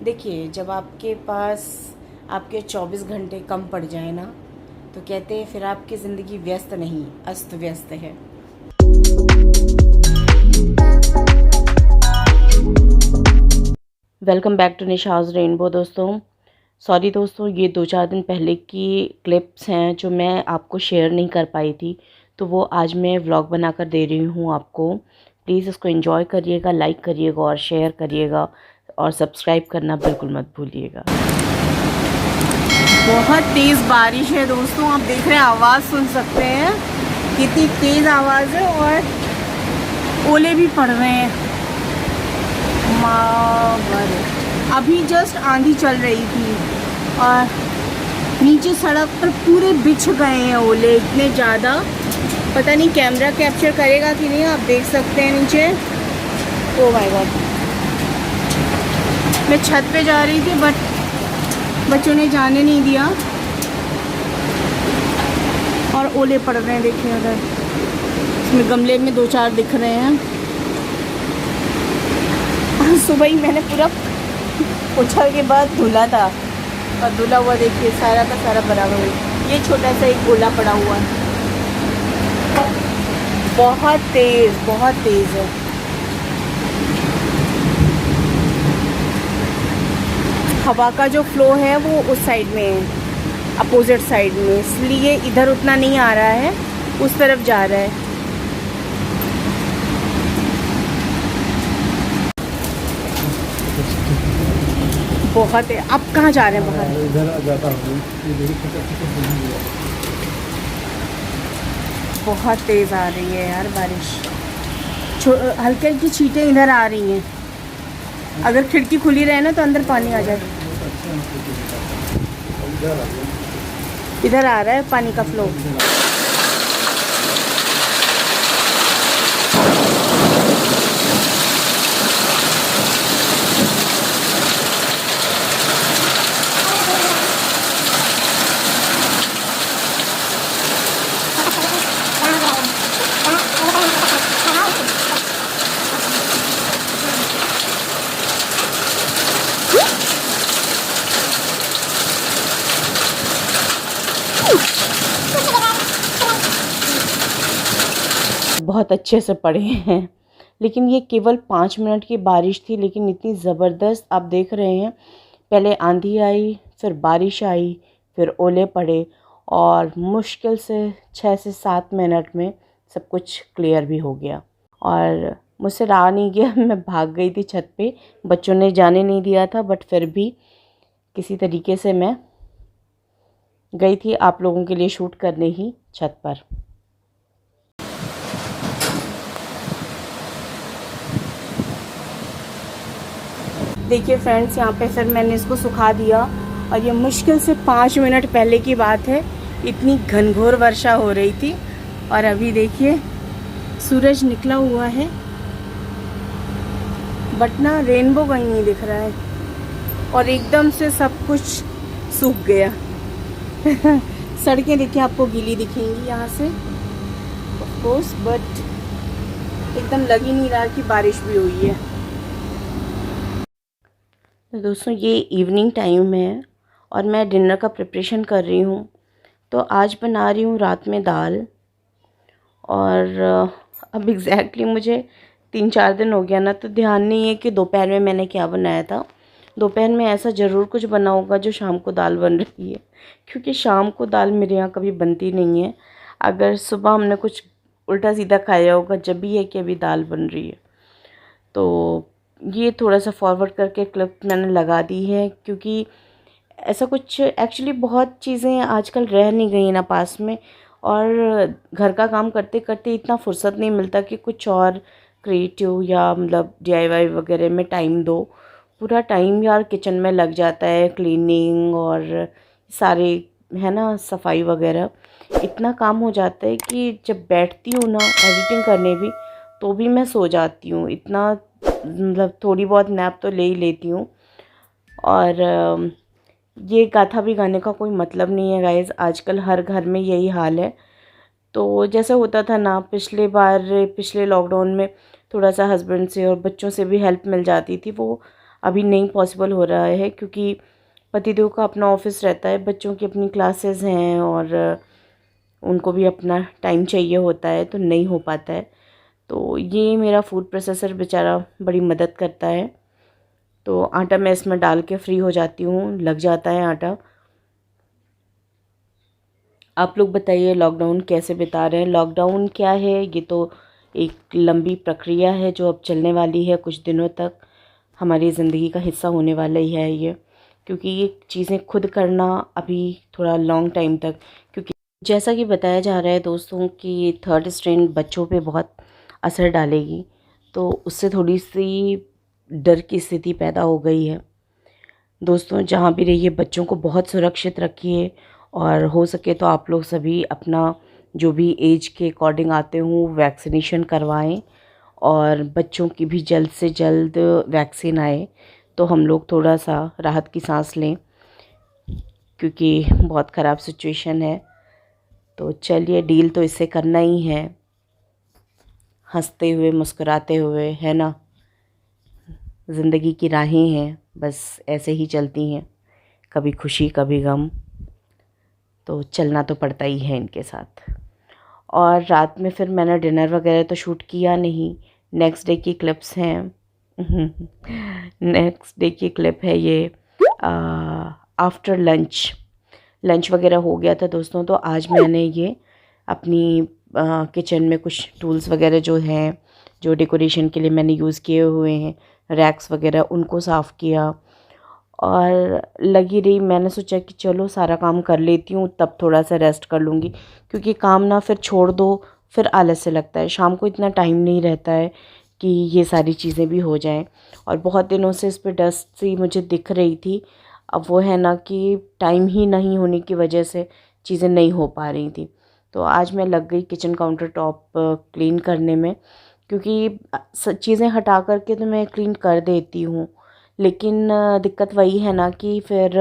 देखिए, जब आपके पास आपके 24 घंटे कम पड़ जाए ना, तो कहते हैं फिर आपकी ज़िंदगी व्यस्त नहीं, अस्त व्यस्त है। वेलकम बैक टू निशाज़ रेनबो दोस्तों। सॉरी दोस्तों, ये 2-4 दिन पहले की क्लिप्स हैं जो मैं आपको शेयर नहीं कर पाई थी, तो वो आज मैं व्लॉग बनाकर दे रही हूँ आपको। प्लीज़ इसको एंजॉय करिएगा, लाइक करिएगा और शेयर करिएगा और सब्सक्राइब करना बिल्कुल मत भूलिएगा। बहुत तेज़ बारिश है दोस्तों, आप देख रहे हैं, आवाज़ सुन सकते हैं कितनी तेज़ आवाज़ है और ओले भी पड़ रहे हैं। अभी जस्ट आंधी चल रही थी और नीचे सड़क पर पूरे बिछ गए हैं ओले, इतने ज़्यादा। पता नहीं कैमरा कैप्चर करेगा कि नहीं, आप देख सकते हैं नीचे। ओ माय गॉड, मैं छत पे जा रही थी बट बच्चों ने जाने नहीं दिया और ओले पड़ रहे हैं। देखिए उधर, इसमें गमले में 2-4 दिख रहे हैं। सुबह ही मैंने पूरा उछल के बाद धुला था और धुला हुआ देखिए सारा का सारा बराबर है। ये छोटा सा एक ओला पड़ा हुआ है, बहुत तेज़ है। हवा का जो फ्लो है वो उस साइड में है, अपोजिट साइड में, इसलिए इधर उतना नहीं आ रहा है, उस तरफ जा रहा है। बहुत है। आप कहाँ जा रहे हैं? बाहर इधर जाता हूँ। बहुत तेज़ आ रही है यार बारिश, हल्की हल्की छींटें इधर आ रही हैं। अगर खिड़की खुली रहे ना तो अंदर पानी आ जाए। इधर आ रहा है पानी का फ्लो। बहुत अच्छे से पड़े हैं, लेकिन ये केवल 5 मिनट की बारिश थी, लेकिन इतनी ज़बरदस्त आप देख रहे हैं। पहले आंधी आई, फिर बारिश आई, फिर ओले पड़े और मुश्किल से 6 से 7 मिनट में सब कुछ क्लियर भी हो गया और मुझसे रहा नहीं गया। मैं भाग गई थी छत पे, बच्चों ने जाने नहीं दिया था, बट फिर भी किसी तरीके से मैं गई थी आप लोगों के लिए शूट करने ही छत पर। देखिए फ्रेंड्स, यहाँ पे फिर मैंने इसको सुखा दिया और ये मुश्किल से 5 मिनट पहले की बात है, इतनी घनघोर वर्षा हो रही थी और अभी देखिए सूरज निकला हुआ है बट ना रेनबो कहीं नहीं दिख रहा है और एकदम से सब कुछ सूख गया। सड़कें देखिए आपको गीली दिखेंगी यहाँ से ऑफ कोर्स, बट एकदम लग ही नहीं रहा कि बारिश भी हुई है। तो दोस्तों, ये इवनिंग टाइम है और मैं डिनर का प्रिपरेशन कर रही हूँ। तो आज बना रही हूँ रात में दाल और अब एग्जैक्टली मुझे 3-4 दिन हो गया ना, तो ध्यान नहीं है कि दोपहर में मैंने क्या बनाया था। दोपहर में ऐसा ज़रूर कुछ बना होगा जो शाम को दाल बन रही है, क्योंकि शाम को दाल मेरे यहाँ कभी बनती नहीं है। अगर सुबह हमने कुछ उल्टा सीधा खाया होगा जब भी है कि अभी दाल बन रही है। तो ये थोड़ा सा फॉरवर्ड करके क्लिप मैंने लगा दी है, क्योंकि ऐसा कुछ एक्चुअली बहुत चीज़ें आजकल रह नहीं गई ना पास में, और घर का काम करते करते इतना फुर्सत नहीं मिलता कि कुछ और क्रिएटिव या मतलब DIY वगैरह में टाइम दो। पूरा टाइम यार किचन में लग जाता है, क्लीनिंग और सारे है ना, सफाई वगैरह, इतना काम हो जाता है कि जब बैठती हूँ ना एडिटिंग करने भी, तो भी मैं सो जाती हूँ। इतना मतलब थोड़ी बहुत नैप तो ले ही लेती हूँ। और ये गाथा भी गाने का कोई मतलब नहीं है गाइज़, आजकल हर घर में यही हाल है। तो जैसे होता था ना पिछले लॉकडाउन में, थोड़ा सा हस्बैंड से और बच्चों से भी हेल्प मिल जाती थी, वो अभी नहीं पॉसिबल हो रहा है क्योंकि पतिदेव का अपना ऑफिस रहता है, बच्चों की अपनी क्लासेस हैं और उनको भी अपना टाइम चाहिए होता है, तो नहीं हो पाता है। तो ये मेरा फूड प्रोसेसर बेचारा बड़ी मदद करता है। तो आटा मैं इसमें डाल के फ्री हो जाती हूँ, लग जाता है आटा। आप लोग बताइए लॉकडाउन कैसे बिता रहे हैं। लॉकडाउन क्या है, ये तो एक लंबी प्रक्रिया है जो अब चलने वाली है कुछ दिनों तक, हमारी ज़िंदगी का हिस्सा होने वाला ही है ये, क्योंकि ये चीज़ें खुद करना अभी थोड़ा लॉन्ग टाइम तक, क्योंकि जैसा कि बताया जा रहा है दोस्तों कि थर्ड स्ट्रेन बच्चों पे बहुत असर डालेगी, तो उससे थोड़ी सी डर की स्थिति पैदा हो गई है। दोस्तों जहाँ भी रहिए बच्चों को बहुत सुरक्षित रखिए, और हो सके तो आप लोग सभी अपना जो भी एज के अकॉर्डिंग आते हों वैक्सीनेशन करवाएं, और बच्चों की भी जल्द से जल्द वैक्सीन आए तो हम लोग थोड़ा सा राहत की सांस लें, क्योंकि बहुत ख़राब सिचुएशन है। तो चलिए, डील तो इससे करना ही है, हंसते हुए मुस्कुराते हुए, है ना। ज़िंदगी की राहें हैं, बस ऐसे ही चलती हैं, कभी खुशी कभी गम, तो चलना तो पड़ता ही है इनके साथ। और रात में फिर मैंने डिनर वगैरह तो शूट किया नहीं, नेक्स्ट डे की क्लिप्स हैं। नेक्स्ट डे की क्लिप है ये। आफ्टर लंच, लंच वगैरह हो गया था दोस्तों, तो आज मैंने ये अपनी किचन में कुछ टूल्स वगैरह जो हैं, जो डेकोरेशन के लिए मैंने यूज़ किए हुए हैं, रैक्स वगैरह, उनको साफ़ किया। और लगी रही, मैंने सोचा कि चलो सारा काम कर लेती हूँ, तब थोड़ा सा रेस्ट कर लूँगी, क्योंकि काम ना फिर छोड़ दो फिर आलस से लगता है, शाम को इतना टाइम नहीं रहता है कि ये सारी चीज़ें भी हो जाएं। और बहुत दिनों से इस पे डस्ट सी मुझे दिख रही थी, अब वो है ना कि टाइम ही नहीं होने की वजह से चीज़ें नहीं हो पा रही थी। तो आज मैं लग गई किचन काउंटर टॉप क्लीन करने में, क्योंकि चीज़ें हटा करके तो मैं क्लीन कर देती हूँ, लेकिन दिक्कत वही है ना कि फिर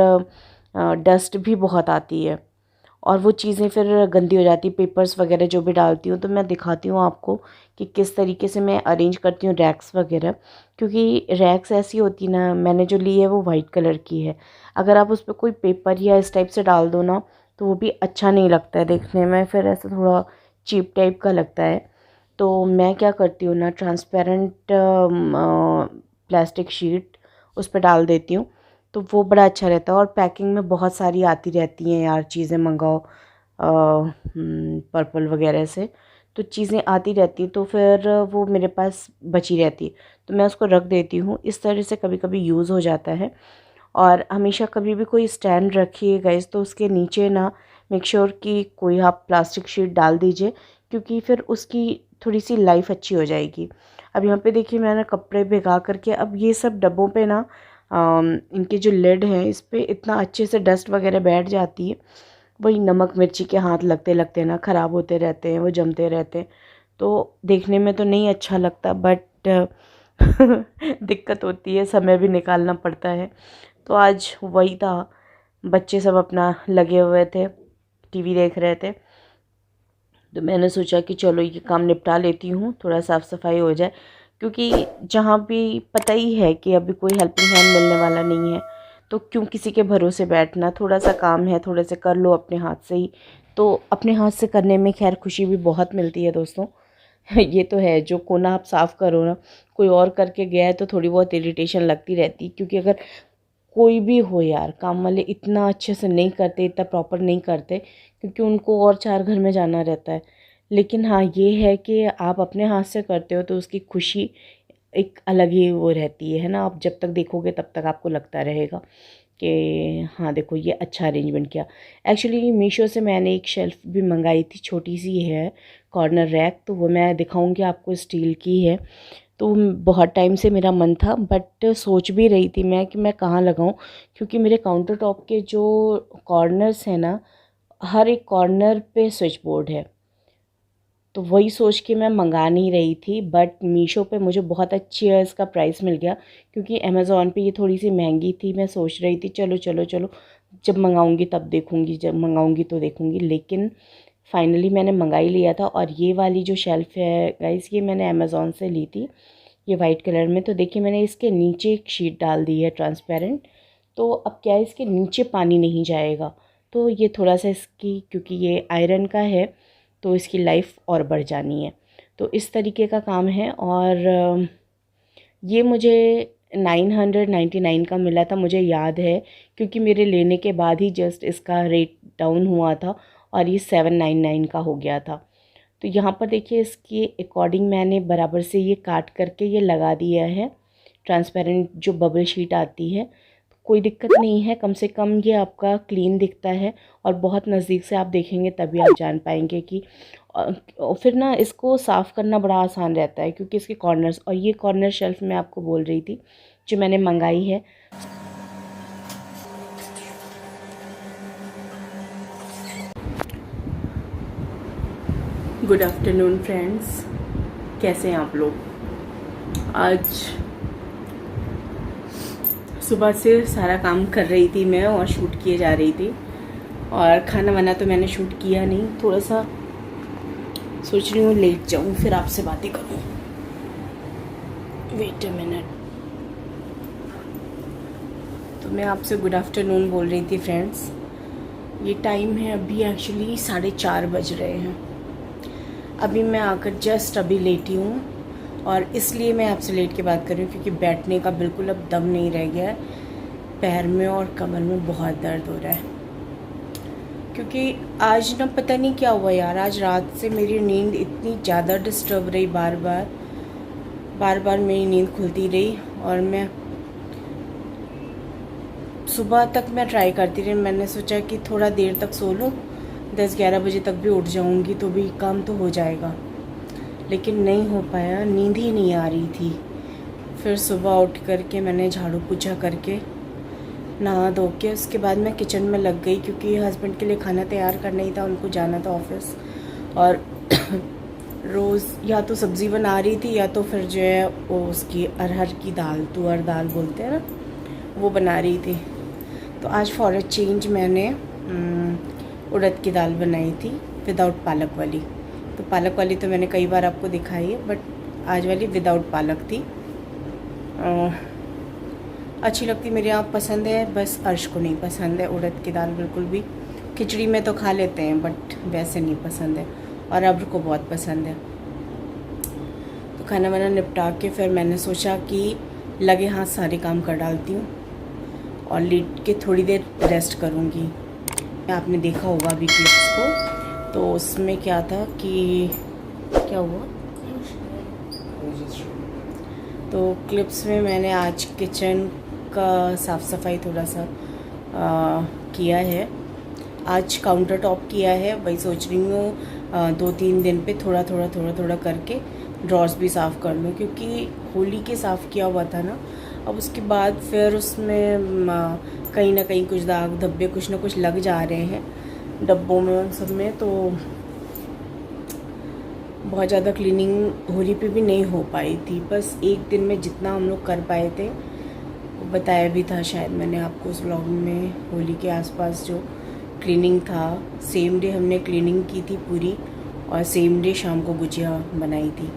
डस्ट भी बहुत आती है और वो चीज़ें फिर गंदी हो जाती, पेपर्स वगैरह जो भी डालती हूँ। तो मैं दिखाती हूँ आपको कि किस तरीके से मैं अरेंज करती हूँ रैक्स वगैरह, क्योंकि रैक्स ऐसी होती ना, मैंने जो ली है वो वाइट कलर की है, अगर आप उस पर कोई पेपर या इस टाइप से डाल दो ना तो वो भी अच्छा नहीं लगता है देखने में, फिर ऐसा थोड़ा चीप टाइप का लगता है। तो मैं क्या करती हूँ ना, ट्रांसपेरेंट प्लास्टिक शीट उस पर डाल देती हूँ, तो वो बड़ा अच्छा रहता है। और पैकिंग में बहुत सारी आती रहती हैं यार, चीज़ें मंगाओ पर्पल वगैरह से, तो चीज़ें आती रहती, तो फिर वो मेरे पास बची रहती, तो मैं उसको रख देती हूँ। इस तरह से कभी कभी यूज़ हो जाता है। और हमेशा कभी भी कोई स्टैंड रखिएगा इस, तो उसके नीचे ना मेक श्योर कि कोई आप प्लास्टिक शीट डाल दीजिए, क्योंकि फिर उसकी थोड़ी सी लाइफ अच्छी हो जाएगी। अब यहाँ पे देखिए मैंने कपड़े भिगा करके, अब ये सब डब्बों पे ना इनके जो लिड हैं इस पे इतना अच्छे से डस्ट वगैरह बैठ जाती है, वही नमक मिर्ची के हाथ लगते लगते ना ख़राब होते रहते हैं, वो जमते रहते हैं, तो देखने में तो नहीं अच्छा लगता, बट दिक्कत होती है, समय भी निकालना पड़ता है। तो आज वही था, बच्चे सब अपना लगे हुए थे, टीवी देख रहे थे, तो मैंने सोचा कि चलो ये काम निपटा लेती हूँ, थोड़ा साफ़ सफाई हो जाए, क्योंकि जहाँ भी पता ही है कि अभी कोई हेल्पिंग हैंड मिलने वाला नहीं है, तो क्यों किसी के भरोसे बैठना, थोड़ा सा काम है थोड़े से कर लो अपने हाथ से ही, तो अपने हाथ से करने में खैर खुशी भी बहुत मिलती है दोस्तों। ये तो है, जो कोना आप साफ़ करो ना, कोई और करके गया है तो थोड़ी बहुत इरिटेशन लगती रहती है, क्योंकि अगर कोई भी हो यार, काम वाले इतना अच्छे से नहीं करते, इतना प्रॉपर नहीं करते, क्योंकि उनको और चार घर में जाना रहता है। लेकिन हाँ ये है कि आप अपने हाथ से करते हो तो उसकी खुशी एक अलग ही वो रहती है ना, आप जब तक देखोगे तब तक आपको लगता रहेगा कि हाँ देखो ये अच्छा अरेंजमेंट किया। एक्चुअली मीशो से मैंने एक शेल्फ़ भी मंगाई थी, छोटी सी है कॉर्नर रैक, तो वो मैं दिखाऊंगी आपको, स्टील की है। तो बहुत टाइम से मेरा मन था, बट सोच भी रही थी मैं कि मैं कहाँ लगाऊं, क्योंकि मेरे काउंटर टॉप के जो कॉर्नर्स हैं ना, हर एक कॉर्नर पे स्विच बोर्ड है, तो वही सोच के मैं मंगा नहीं रही थी। बट मीशो पे मुझे बहुत अच्छी है, इसका प्राइस मिल गया, क्योंकि अमेज़ॉन पे ये थोड़ी सी महंगी थी। मैं सोच रही थी चलो चलो चलो, जब मंगाऊंगी तब देखूंगी, जब मंगाऊंगी तो देखूंगी, लेकिन फाइनली मैंने मंगा ही लिया था। और ये वाली जो शेल्फ़ है गाइस, ये मैंने अमेज़ॉन से ली थी, ये वाइट कलर में। तो देखिए मैंने इसके नीचे एक शीट डाल दी है ट्रांसपेरेंट। तो अब क्या है, इसके नीचे पानी नहीं जाएगा। तो ये थोड़ा सा इसकी, क्योंकि ये आयरन का है तो इसकी लाइफ और बढ़ जानी है। तो इस तरीके का काम है। और ये मुझे 999 का मिला था, मुझे याद है, क्योंकि मेरे लेने के बाद ही जस्ट इसका रेट डाउन हुआ था और ये 799 का हो गया था। तो यहाँ पर देखिए इसके अकॉर्डिंग मैंने बराबर से ये काट करके ये लगा दिया है ट्रांसपेरेंट जो बबल शीट आती है। कोई दिक्कत नहीं है, कम से कम ये आपका क्लीन दिखता है और बहुत नज़दीक से आप देखेंगे तभी आप जान पाएंगे कि फिर ना इसको साफ़ करना बड़ा आसान रहता है, क्योंकि इसके कॉर्नर्स, और ये कॉर्नर शेल्फ मैं आपको बोल रही थी जो मैंने मंगाई है। गुड आफ्टरनून फ्रेंड्स, कैसे हैं आप लोग। आज सुबह से सारा काम कर रही थी मैं और शूट किए जा रही थी, और खाना वाना तो मैंने शूट किया नहीं। थोड़ा सा सोच रही हूँ लेट जाऊँ फिर आपसे बातें करूँ। Wait a minute. तो मैं आपसे गुड आफ्टरनून बोल रही थी फ्रेंड्स। ये टाइम है अभी एक्चुअली 4:30 बज रहे हैं। अभी मैं आकर जस्ट अभी लेटी हूँ, और इसलिए मैं आपसे लेट के बात कर रही हूँ क्योंकि बैठने का बिल्कुल अब दम नहीं रह गया है। पैर में और कमर में बहुत दर्द हो रहा है, क्योंकि आज ना पता नहीं क्या हुआ यार, आज रात से मेरी नींद इतनी ज़्यादा डिस्टर्ब रही, बार बार मेरी नींद खुलती रही, और मैं सुबह तक मैं ट्राई करती रही। मैंने सोचा कि थोड़ा देर तक सो लूँ, 10-11 बजे तक भी उठ जाऊँगी तो भी काम तो हो जाएगा, लेकिन नहीं हो पाया, नींद ही नहीं आ रही थी। फिर सुबह उठ करके मैंने झाड़ू पोछा करके नहा धो के उसके बाद मैं किचन में लग गई, क्योंकि हस्बैंड के लिए खाना तैयार करना ही था, उनको जाना था ऑफिस। और रोज़ या तो सब्ज़ी बना रही थी या तो फिर जो है वो उसकी अरहर की दाल, तुअर दाल बोलते हैं ना, वो बना रही थी। तो आज फॉर अ चेंज मैंने उड़द की दाल बनाई थी विदाउट पालक वाली। तो पालक वाली तो मैंने कई बार आपको दिखाई है, बट आज वाली विदाउट पालक थी। अच्छी लगती, मेरे यहाँ पसंद है, बस अर्श को नहीं पसंद है उड़द की दाल बिल्कुल भी। खिचड़ी में तो खा लेते हैं बट वैसे नहीं पसंद है, और अब्र को बहुत पसंद है। तो खाना वाना निपटा के फिर मैंने सोचा कि लगे हाथ सारे काम कर डालती हूँ और लेट के थोड़ी देर रेस्ट करूँगी। आपने देखा होगा अभी क्लिप्स को, तो उसमें क्या था कि क्या हुआ, तो क्लिप्स में मैंने आज किचन का साफ़ सफाई थोड़ा सा किया है। आज काउंटर टॉप किया है, वही सोच रही हूँ 2-3 दिन पे थोड़ा थोड़ा करके ड्रॉर्स भी साफ़ कर लूँ, क्योंकि होली के साफ़ किया हुआ था ना। अब उसके बाद फिर उसमें कहीं ना कहीं कुछ दाग धब्बे कुछ ना कुछ लग जा रहे हैं डब्बों में, उन सब में। तो बहुत ज़्यादा क्लीनिंग होली पे भी नहीं हो पाई थी। बस एक दिन में जितना हम लोग कर पाए थे, वो बताया भी था शायद मैंने आपको उस व्लॉग में। होली के आसपास जो क्लीनिंग था, सेम डे हमने क्लीनिंग की थी पूरी, और सेम डे शाम को गुजिया बनाई थी।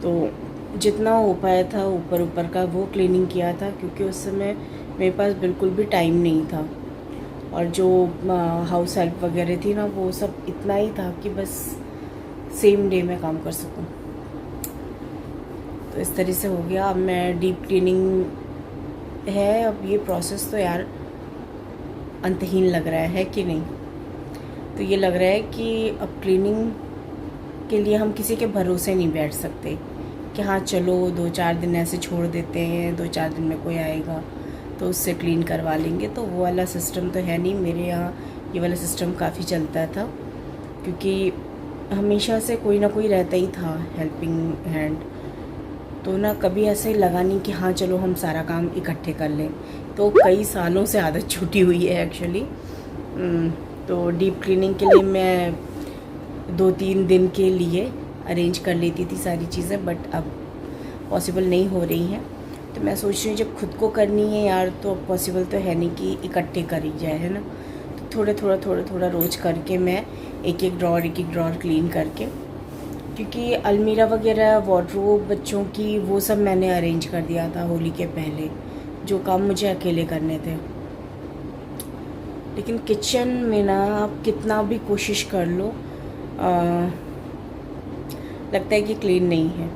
तो जितना हो पाया था ऊपर का वो क्लीनिंग किया था, क्योंकि उस समय मेरे पास बिल्कुल भी टाइम नहीं था, और जो हाउस हेल्प वगैरह थी ना, वो सब इतना ही था कि बस सेम डे में काम कर सकूं। तो इस तरह से हो गया। अब मैं डीप क्लीनिंग है, अब ये प्रोसेस तो यार अंतहीन लग रहा है कि नहीं। तो ये लग रहा है कि अब क्लीनिंग के लिए हम किसी के भरोसे नहीं बैठ सकते कि हाँ चलो 2-4 दिन ऐसे छोड़ देते हैं, 2-4 दिन में कोई आएगा तो उससे क्लीन करवा लेंगे। तो वो वाला सिस्टम तो है नहीं मेरे यहाँ। ये वाला सिस्टम काफ़ी चलता था, क्योंकि हमेशा से कोई ना कोई रहता ही था हेल्पिंग हैंड। तो ना कभी ऐसे लगा नहीं कि हाँ चलो हम सारा काम इकट्ठे कर लें। तो कई सालों से आदत छूटी हुई है एक्चुअली। तो डीप क्लीनिंग के लिए मैं 2-3 दिन के लिए अरेंज कर लेती थी सारी चीज़ें, बट अब पॉसिबल नहीं हो रही हैं। तो मैं सोच रही हूँ जब खुद को करनी है यार, तो पॉसिबल तो है नहीं कि इकट्ठे करी जाए, है ना। तो थोड़ा रोज़ करके मैं एक एक ड्रॉर क्लीन करके क्योंकि अलमीरा वगैरह वार्डरोब बच्चों की वो सब मैंने अरेंज कर दिया था होली के पहले, जो काम मुझे अकेले करने थे। लेकिन किचन में ना आप कितना भी कोशिश कर लो, लगता है कि क्लीन नहीं है।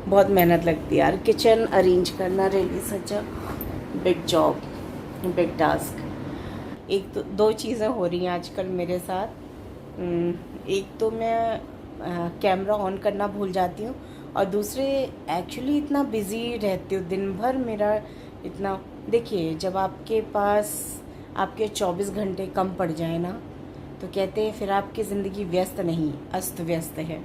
बहुत मेहनत लगती है यार, किचन अरेंज करना really such a big job, big task. एक तो दो चीज़ें हो रही हैं आजकल मेरे साथ। एक तो मैं कैमरा ऑन करना भूल जाती हूँ, और दूसरे एक्चुअली इतना बिज़ी रहती हूँ दिन भर मेरा इतना। देखिए, जब आपके पास आपके 24 घंटे कम पड़ जाए ना, तो कहते हैं फिर आपकी ज़िंदगी व्यस्त नहीं, अस्त व्यस्त है।